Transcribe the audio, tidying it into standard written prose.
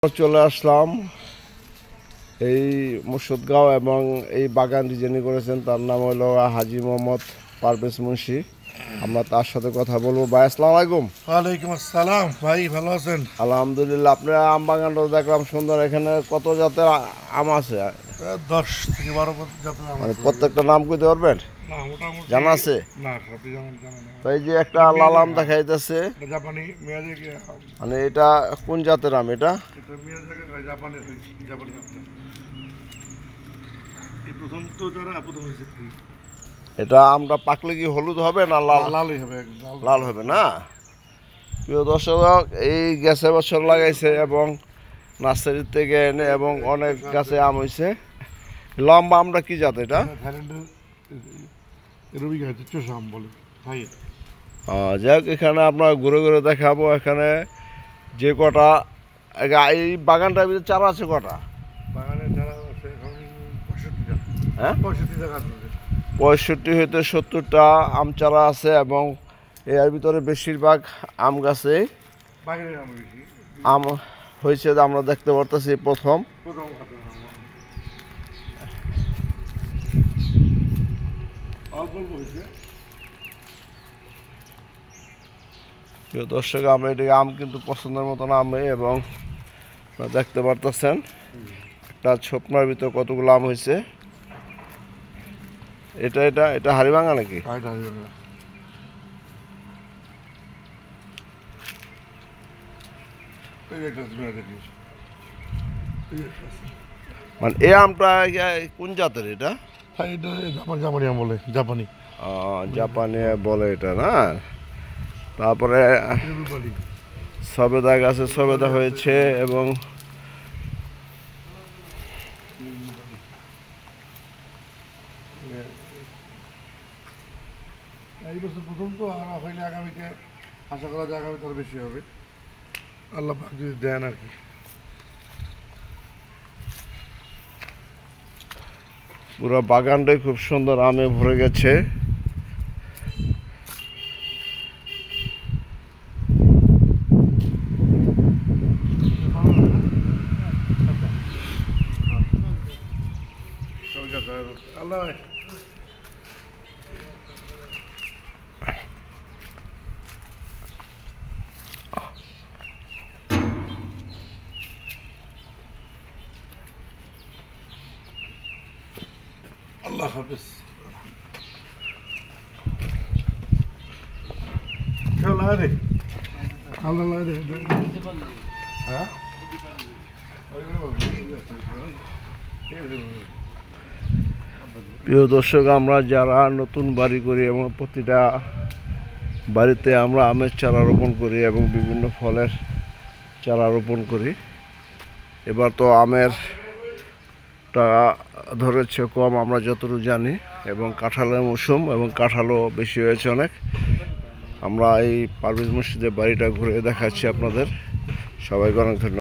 চলে আসলাম এই মুর্শিদগাঁও এবং এই বাগানটি যিনি করেছেন তার নাম হলো হাজী মোহাম্মদ পারভেজ মুন্সি। আমরা তার সাথে কথা বলবো। ভাই আসসালামু আলাইকুম। ওয়ালাইকুম আসসালাম। ভাই ভালো আছেন? আলহামদুলিল্লাহ। আপনার আম বাগানটা দেখলাম সুন্দর। এখানে কত জাতের আম আছে? 10 থেকে 12 জাতের আম মানে আছে। প্রত্যেকটা নাম কইতে পারবেন? না, মোটামুটি জানা আছে? না, সবই জানা নেই। তো এই যে একটা লাল আম দেখাইতেছে, এটা জাপানি মিয়াজাকি আম। মানে এটা কোন জাতের আম? এটা এটা মিয়াজাকি জাপানি জাপানি আম। এই প্রথম তো যারা প্রথম হয়েছে কি? এটা আমটা পাকলে কি হলুদ হবে না লাল? লালই হবে, লাল হবে না? প্রিয় দর্শক, এই গাছে বছর লাগাইছে এবং নার্সারি থেকে এনে এবং অনেক গাছে আম হয়েছে। লম্বা আমটা কি জাত এটা? থাইল্যান্ডের রবি গাছ চোষা আম বলে। ভাই যাই হোক, এখানে আপনার ঘুরে ঘুরে দেখাবো। এখানে যে কটা এই বাগানটার ভিতরে চারা আছে কটা? বাগানে যারা আছে এখন 65টা। হ্যাঁ, 65 টাকা আছে। 65 হইতে 70টা আম চারা আছে এবং এর ভিতরে বেশিরভাগ আম গাছে বাগানের আম বেশি। আম হয়েছে, আমরা দেখতে পারতেছি প্রথম। প্রথম কথা অল্প অল্প হয়েছে। প্রিয় দর্শক, আমরা এটাকে আম কিন্তু পছন্দের মতন আম এবং আপনারা দেখতে পারতেছেন একটা ছোপনার ভিতর কতগুলো আম হয়েছে। এটা এটা এটা হাড়িভাঙা নাকি? মানে এই আমটা কোন জাতের এটা? জাপানি আম বলে, জাপানি। জাপানি বলে এটা না? তারপরে সবেদা গাছে সবেদা হয়েছে এবং এই বছর প্রথম তো, আর হইলে আগামীতে আশা করা যায় আগামীতে আরো বেশি হবে, আল্লাহ পাক যদি দেন আর কি। পুরো বাগানটাই খুব সুন্দর আমে ভরে গেছে। আল্লাহ আল্লাহ হাফেজ। আল্লাহ রে, আল্লাহ রে। হ্যাঁ, প্রিয় দর্শক, আমরা যারা নতুন বাড়ি করি এবং প্রতিটা বাড়িতে আমরা আমের চারা রোপণ করি এবং বিভিন্ন ফলের চারা রোপণ করি। এবার তো আমের ধরেছে কম, আমরা যতটুকু জানি, এবং কাঁঠালের মৌসুম এবং কাঁঠালও বেশি হয়েছে অনেক। আমরা এই পারভেজ মুর্শিদের বাড়িটা ঘুরে দেখাচ্ছি আপনাদের। সবাইকে অনেক ধন্যবাদ।